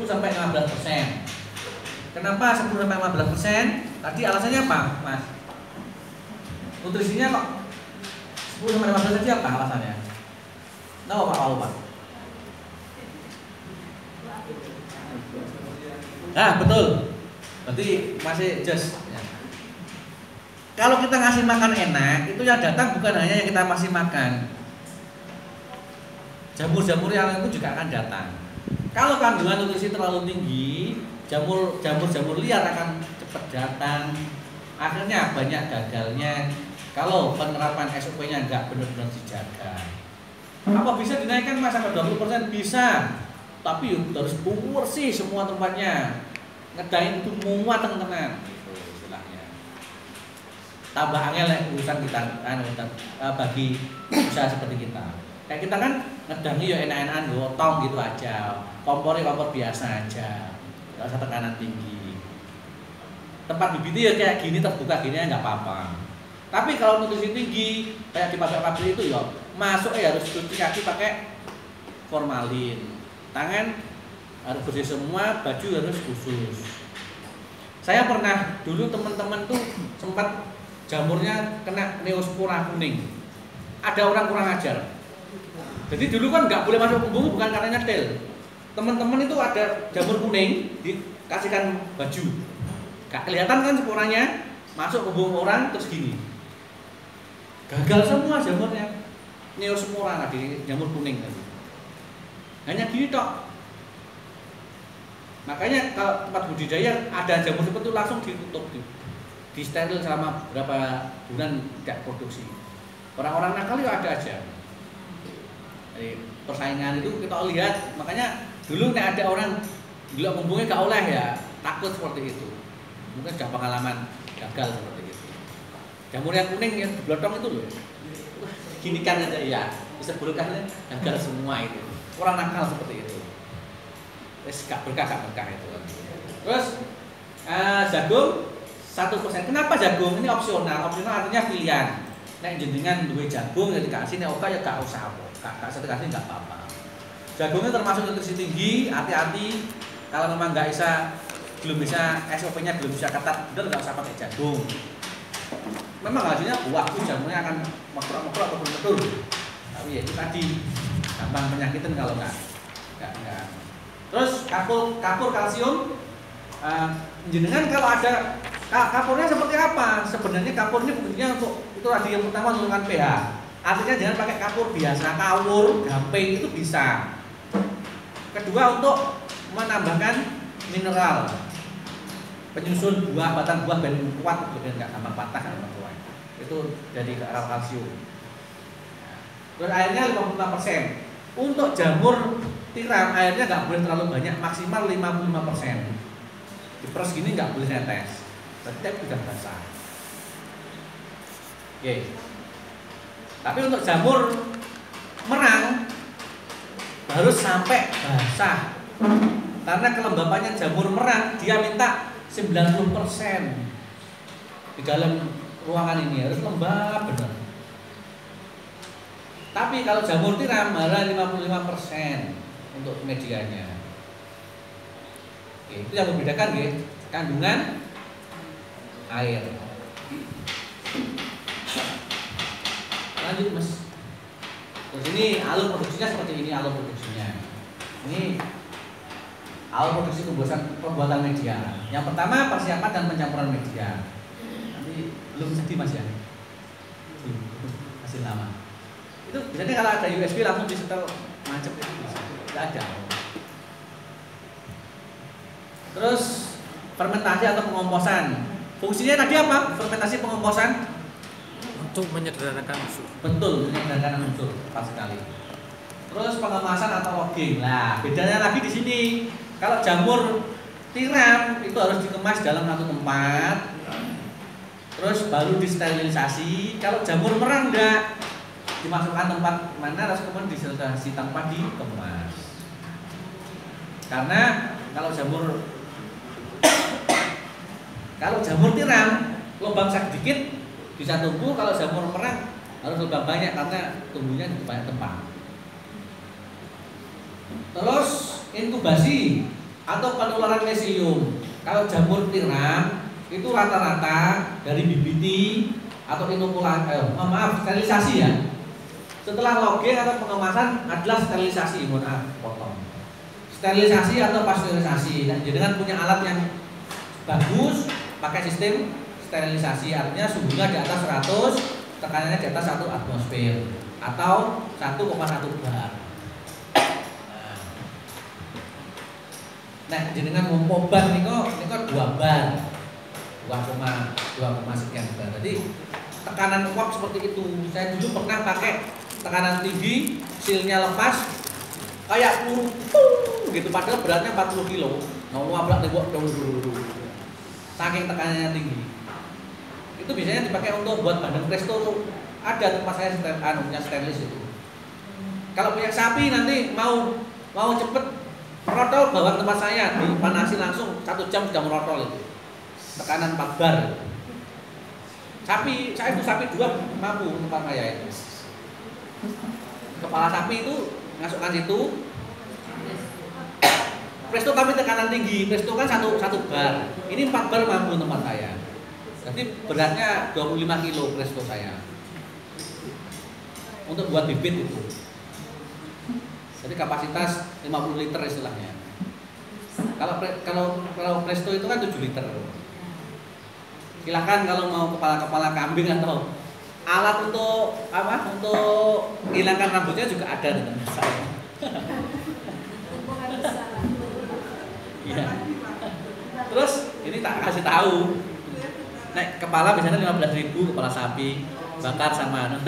sampai 15%. Kenapa 10 sampai 15%? Tadi alasannya apa, Mas? Nutrisinya kok 10 sampai 15% tadi apa alasannya? Tahu Pak? Nah, betul. Berarti masih just. Kalau kita ngasih makan enak, itu yang datang bukan hanya yang kita masih makan. Jamur-jamur yang itu juga akan datang. Kalau kandungan nutrisi terlalu tinggi, jamur liar akan cepat datang. Akhirnya banyak gagalnya. Kalau penerapan SOP-nya nggak benar-benar dijaga. Apa bisa dinaikkan Mas sampai 20%? Bisa. Tapi harus bersih semua tempatnya. Ngedain itu muat teman-teman. Gitu istilahnya. Tambah angel urusan kita bagi usaha seperti kita. Kayak kita kan ngedangi ya enak-enakan gotong gitu aja. Kompornya kompor biasa aja. Enggak usah tekanan tinggi. Tempat bibitnya ya kayak gini terbuka gini nggak apa-apa. Tapi kalau nutrisi tinggi kayak di pabrik-pabrik itu ya masuknya harus cuci kaki pakai formalin. Tangan harus bersih semua, baju harus khusus. Saya pernah dulu teman-teman tuh sempat jamurnya kena neospora kuning. Ada orang kurang ajar. Jadi dulu kan nggak boleh masuk kebun bukan karena nyetel. Teman-teman itu ada jamur kuning dikasihkan baju. Gak kelihatan kan sporanya masuk kebun orang terus gini. Gagal semua jamurnya. Neospora tadi jamur kuning tadi. Hanya gini tok. Makanya kalau tempat budidaya ada jamur seperti itu langsung ditutup, di steril selama berapa bulan tidak produksi. Orang-orang nakal itu ada aja. Jadi, persaingan itu kita lihat, makanya dulu nih ada orang gila ngomongnya gak oleh ya, takut seperti itu. Mungkin sudah pengalaman gagal seperti itu. Jamur yang kuning yang diblotong itu loh. Gini kan aja ya, bisa berkahnya gagal semua itu. Orang nakal seperti itu. Gak berkah itu. Terus jagung 1%. Kenapa jagung? Ini opsional. Opsional artinya pilihan. Nek jenengan duwe jagung ya dikasih, nek oka ya gak usah. Gak usah dikasih gak apa-apa. Jagungnya termasuk nutrisi tinggi. Hati-hati kalau memang belum bisa SOP-nya belum bisa ketat, bener nggak usah pakai jagung. Memang hasilnya buah itu jagungnya akan makro ataupun betul. Tapi ya itu tadi gampang penyakitan kalau nggak. Terus kapur kalsium, jenengan kalau ada kapurnya seperti apa? Sebenarnya kapur ini fungsinya untuk itu tadi yang pertama menurunkan pH. Artinya jangan pakai kapur biasa, kawur, gamping itu bisa. Kedua untuk menambahkan mineral, penyusun buah, batang buah dan kuat, biar nggak gampang patah kalau tua. Itu dari kalsium. Terus airnya 56%. Untuk jamur tiram airnya nggak boleh terlalu banyak, maksimal 55%. Diperes gini nggak boleh netes, tetap sudah basah. Oke. Tapi untuk jamur merang harus sampai basah. Karena kelembapannya jamur merang dia minta 90% di dalam ruangan ini harus lembab benar. Tapi kalau jamur tiram malah 55% untuk medianya. Oke, itu yang membedakan ya, kandungan air. Lanjut Mas. Terus ini alur produksinya seperti ini alur produksinya. Ini alur produksi pembuatan media. Yang pertama persiapan dan pencampuran media. Nanti belum jadi Mas ya. Masih lama. Itu biasanya kalau ada USB langsung disetel macet itu bisa. Tidak ada. Terus fermentasi atau pengomposan. Fungsinya tadi apa? Fermentasi pengomposan untuk menyederhanakan unsur. Betul, menyederhanakan unsur, pas sekali. Terus pengemasan atau logging. Nah, bedanya lagi di sini. Kalau jamur tiram itu harus dikemas dalam satu tempat. Terus baru disterilisasi. Kalau jamur merang enggak, dimasukkan tempat mana harus kemudian disterilisasi tanpa dikemas. Karena kalau jamur tiram lubang sedikit bisa tumbuh, kalau jamur merang harus lubang banyak karena tumbuhnya di banyak tempat. Terus inkubasi atau penularan mesilium. Kalau jamur tiram itu rata-rata dari bibiti atau inokulasi, sterilisasi ya. Setelah logeng atau pengemasan adalah sterilisasi, potong. Sterilisasi atau pasteurisasi. Nah, jadi punya alat yang bagus, pakai sistem sterilisasi, artinya suhunya di atas 100, tekanannya di atas 1 atmosfer atau 1,1 bar. Nah, jenengan ngompoban niko 2 bar. 2 sekian bar. Jadi tekanan uap seperti itu. Saya dulu pernah pakai tekanan tinggi, silnya lepas kayak peluru gitu, padahal beratnya 40 kilo. Nabrak tembok dulu. Saking tekanannya tinggi. Itu biasanya dipakai untuk buat bandeng presto tuh. Ada tempat saya punya stainless itu. Kalau punya sapi nanti mau cepet merotol, bawa ke tempat saya, dipanasi langsung 1 jam sudah merotol itu. Tekanan 4 bar. Sapi, saya itu sapi 2 mampu tempat saya itu. Kepala sapi itu masukkan situ. Presto kami tekanan tinggi, presto kan 1 bar. Ini 4 bar mampu tempat saya. Jadi beratnya 25 kilo presto saya. Untuk buat bibit itu. Jadi kapasitas 50 liter istilahnya. Kalau presto itu kan 7 liter. Silahkan kalau mau kepala kambing atau alat untuk untuk hilangkan rambutnya juga ada di tempat saya. Iya. Terus ini tak kasih tahu. Nek kepala biasanya 15.000 kepala sapi bakar sama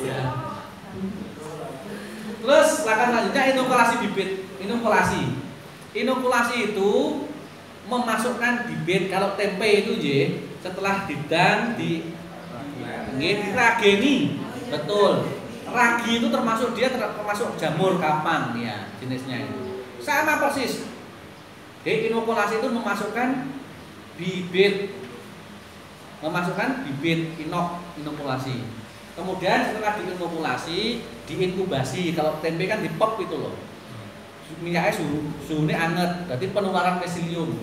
ya. Terus langkah selanjutnya inokulasi bibit. Inokulasi itu memasukkan bibit. Kalau tempe itu setelah didang dirageni. Betul. Ragi itu termasuk jamur kapang ya, jenisnya itu. Sama persis. Jadi inokulasi itu memasukkan bibit. Inokulasi. Kemudian setelah diinokulasi, diinkubasi. Kalau tempe kan dipop itu loh. Minyaknya suhunya anget, berarti penularan mesilium.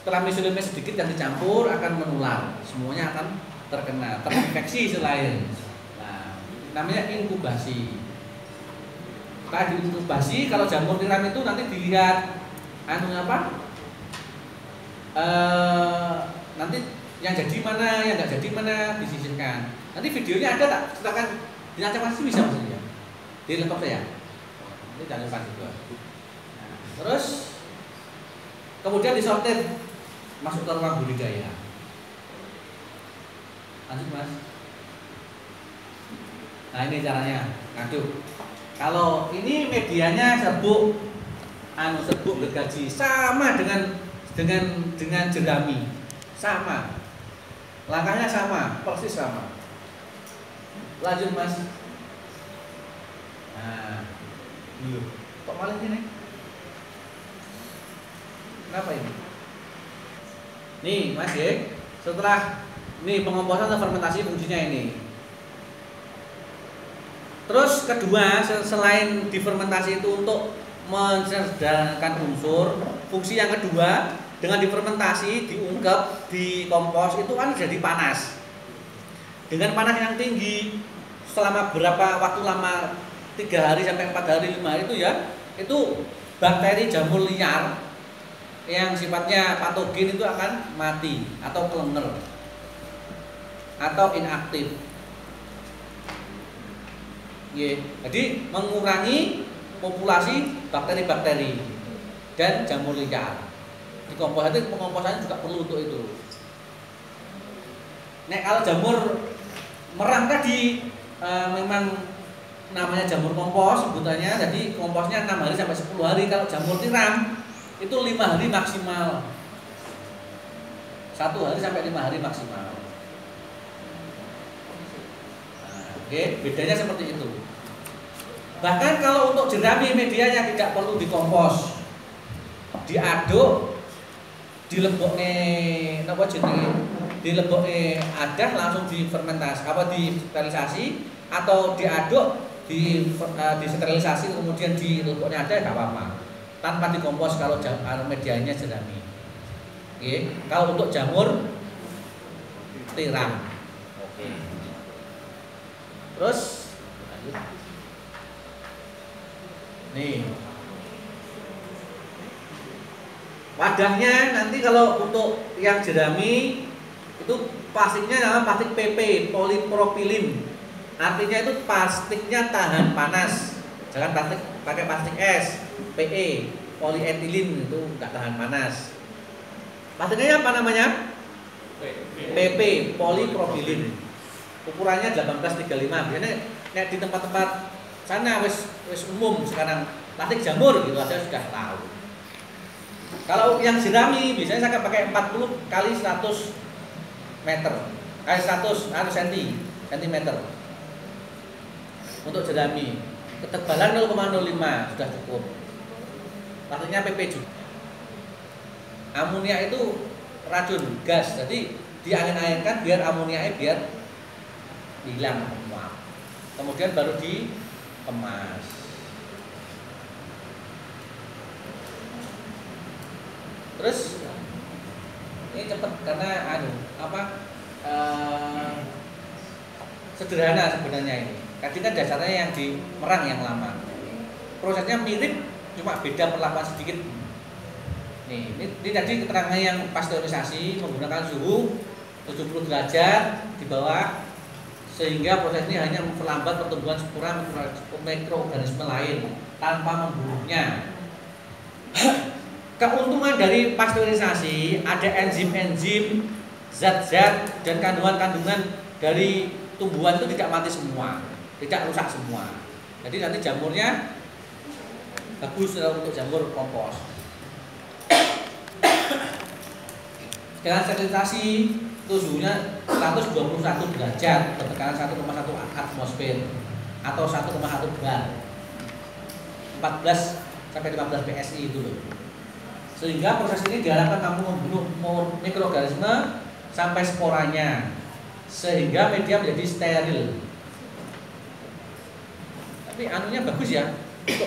Setelah mesiliumnya sedikit yang dicampur akan menular. Semuanya akan terinfeksi selain. Nah, namanya inkubasi. Setelah diinkubasi, kalau jamur tiram itu nanti dilihat nanti yang jadi mana, yang nggak jadi mana, disisihkan. Nanti videonya ada tak? Silakan dinacak masih bisa maksudnya. Di laptop saya. Ini jangan lupa juga. Nah, terus kemudian disortir masuk ke ruang budidaya. Lanjut Mas. Nah ini caranya ngaduk. Kalau ini medianya serbuk gergaji sama dengan jerami, sama. Langkahnya sama, persis sama. Lanjut Mas. Nah, dulu. Kok malah gini? Kenapa ini? Nih Mas ya, setelah nih pengomposan atau fermentasi fungsinya ini. Terus kedua, selain difermentasi itu untuk mencerdakan unsur, fungsi yang kedua dengan difermentasi, diungkep, dikompos itu kan jadi panas. Dengan panas yang tinggi selama berapa waktu lama, 3 hari sampai 4 hari, 5 hari itu ya, itu bakteri jamur liar yang sifatnya patogen itu akan mati atau kelenger atau inaktif. Jadi mengurangi populasi bakteri-bakteri dan jamur liar. Pengomposannya juga perlu untuk itu. Nah kalau jamur merang tadi memang namanya jamur kompos sebutannya, jadi komposnya 6 hari sampai 10 hari. Kalau jamur tiram itu 5 hari maksimal, 1 hari sampai 5 hari maksimal. Nah, bedanya seperti itu. Bahkan kalau untuk jerami medianya tidak perlu dikompos, diaduk, dilebokne adah langsung difermentasi, disterilisasi atau diaduk, disterilisasi kemudian dilebokne adah nggak apa-apa. tanpa dikompos kalau medianya jerami. Oke, kalau untuk jamur tiram. Oke. Terus lanjut. Nih. Wadahnya nanti kalau untuk yang jerami itu plastiknya namanya plastik PP, polipropilin. Artinya itu plastiknya tahan panas. Jangan pakai plastik es, PE, polietilen itu enggak tahan panas. Plastiknya apa namanya? PP, polipropilin. Ukurannya 1835. Biasanya di tempat-tempat sana wis umum sekarang plastik jamur gitu ada sudah tahu. Kalau yang jerami biasanya saya pakai 40 kali 100 meter, kali 100 cm untuk jerami. Ketebalan 0,05 sudah cukup. Plastiknya PP juga. Amonia itu racun gas, jadi diangin-anginkan biar amonianya biar hilang semua. Kemudian baru dikemas. Terus ini cepat karena sederhana sebenarnya ini. Tadi kan dasarnya yang di Merang yang lama. Prosesnya mirip, cuma beda perlakuan sedikit. Nih, ini tadi keterangan yang pasteurisasi menggunakan suhu 70 derajat di bawah, sehingga proses ini hanya memperlambat pertumbuhan spora mikroorganisme lain tanpa membunuhnya. Keuntungan dari pasteurisasi ada enzim-enzim, zat-zat dan kandungan-kandungan dari tumbuhan itu tidak mati semua, tidak rusak semua. Jadi nanti jamurnya bagus untuk jamur kompos. Dengan sterilisasi itu suhunya 121 derajat bertekanan 1,1 atmosfer atau 1,1 bar, 14 sampai 15 PSI itu loh. Sehingga proses ini diharapkan mampu membunuh mikroorganisme sampai sporanya, sehingga media menjadi steril. Tapi anunya bagus ya,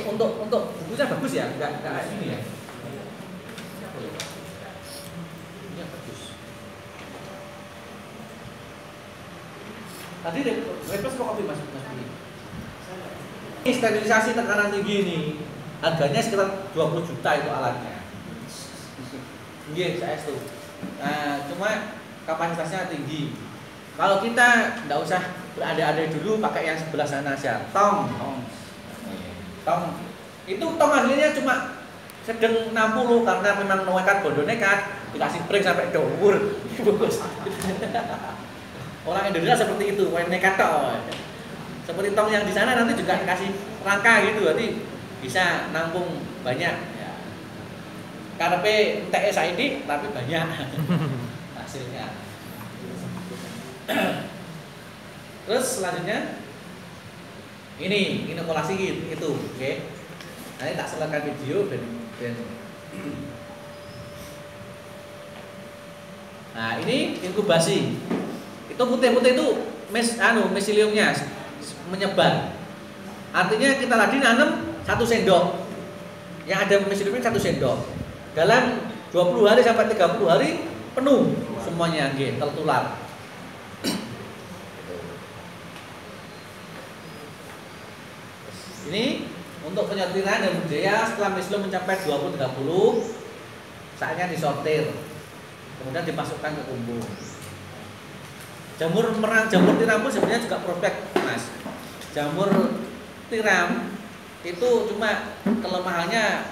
untuk bukunya bagus ya, enggak ini ya. Ini bagus. Tadi request mau kopi Mas Budi. Ini sterilisasi tekanan tinggi ini harganya sekitar 20 juta itu alatnya. Iya, saya itu. Nah, cuma kapasitasnya tinggi. Kalau kita nggak usah berada-ada dulu, pakai yang sebelah sana aja. Tong. Itu tong aslinya cuma sedang 60 karena memang nekat bodoh nekat dikasih brake sampai dhuwur. Orang Indonesia seperti itu, nekat toh. Seperti tong yang di sana nanti juga dikasih rangka gitu, berarti bisa nampung banyak. KRP TS ID tapi banyak hasilnya. Terus selanjutnya ini inokulasi itu, oke. Nanti tak selesaikan video dan nah ini inkubasi. Itu putih-putih itu miseliumnya menyebar. Artinya kita tadi nanam 1 sendok. Yang ada miseliumnya 1 sendok. Dalam 20 hari sampai 30 hari penuh semuanya tertular. Ini untuk penyortiran dan budidaya setelah miselium mencapai 20-30 saatnya disortir. Kemudian dimasukkan ke kumbung. Jamur tiram pun sebenarnya juga prospek, Mas. Jamur tiram itu cuma kelemahannya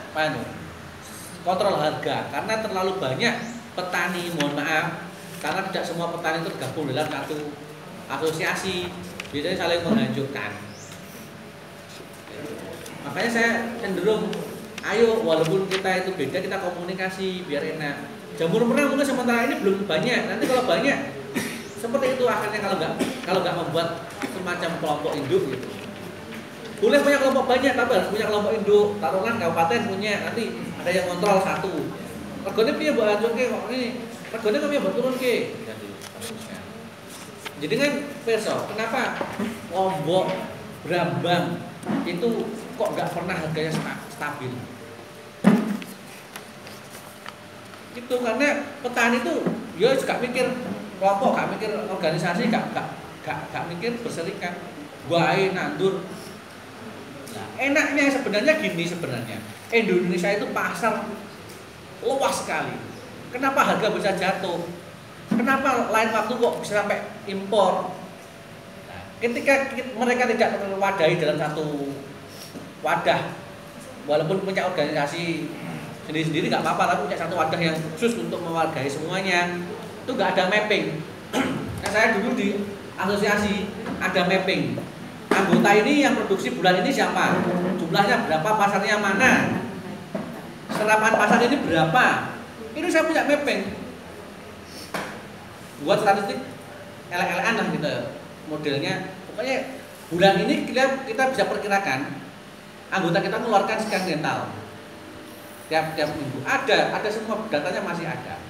kontrol harga, karena terlalu banyak petani, mohon maaf, karena tidak semua petani itu tergabung dalam satu asosiasi, biasanya saling menghancurkan. Makanya saya cenderung, ayo walaupun kita itu beda, kita komunikasi biar enak. Jamur merah mungkin sementara ini belum banyak, nanti kalau banyak seperti itu akhirnya kalau nggak membuat semacam kelompok induk gitu. Boleh punya kelompok banyak, tapi harus punya kelompok induk. Taruhlah kabupaten punya, nanti ada yang kontrol satu. Regane piye mbok hancurke kok ini? Regane kok piye mbok turunke? Jadi kan perso, kenapa Lombok, Brambang itu kok nggak pernah harganya stabil? Itu karena petani itu ya gak mikir kelompok, gak mikir organisasi, gak mikir berserikat. Gua ae nandur. Nah, enaknya sebenarnya gini sebenarnya. Indonesia itu pasar luas sekali. Kenapa harga bisa jatuh? Kenapa lain waktu kok bisa sampai impor? Nah, ketika mereka tidak terwadahi dalam satu wadah, walaupun punya organisasi sendiri-sendiri nggak apa-apa, tapi punya satu wadah yang khusus untuk mewadahi semuanya, itu nggak ada mapping. Nah, saya dulu di asosiasi ada mapping. Anggota ini yang produksi bulan ini siapa? Jumlahnya berapa? Pasarnya mana? Serapan pasar ini berapa? Ini saya punya mapping. Buat statistik elek-elekan lah gitu modelnya. Pokoknya bulan ini kita bisa perkirakan anggota kita mengeluarkan sekian kental tiap minggu. Ada semua datanya masih ada.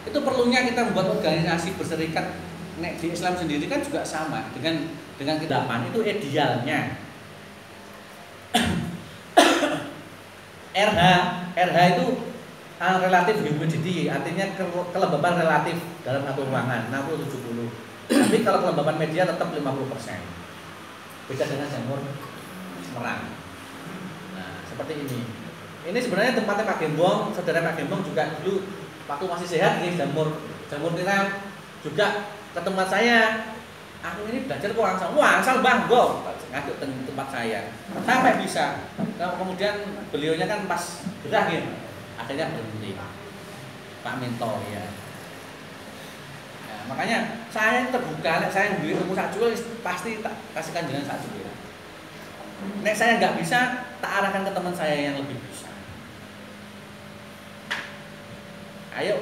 Itu perlunya kita membuat organisasi berserikat. Nek di Islam sendiri kan juga sama dengan kedaman itu idealnya. RH itu relatif humidity, artinya kelembaban relatif dalam satu ruangan 60-70. Tapi kalau kelembaban media tetap 50%. Beda dengan jamur merang. Nah, seperti ini. Ini sebenarnya tempatnya Pak Gembong, saudara Pak Gembong juga dulu waktu masih sehat nih jamur tiram juga ke tempat saya. Aku ini belajar kok langsung Bang, go. Ngaduk ke tempat saya. Sampai bisa. Kemudian beliaunya kan pas gerah gitu. Akhirnya berhenti. Pak Minto ya. Nah, makanya saya terbuka, saya beli ilmu sakjul pasti tak kasihkan jalan sakjul. Nek saya nggak bisa, tak arahkan ke teman saya yang lebih bisa. Ayo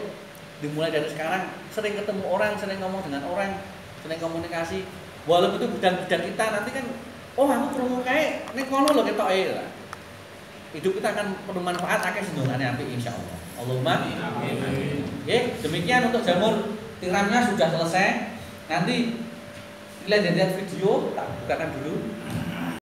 dimulai dari sekarang, sering ketemu orang, sering ngomong dengan orang, sering komunikasi. Walaupun itu bidang-bidang kita nanti kan, oh aku perlu kayak nek kono lho ketok lah. Hidup kita akan penuh manfaat, akeh sendungane apik insyaallah. Allahumma amin. Oke, demikian untuk jamur tiramnya sudah selesai. Nanti lihat video, tak bukakan dulu.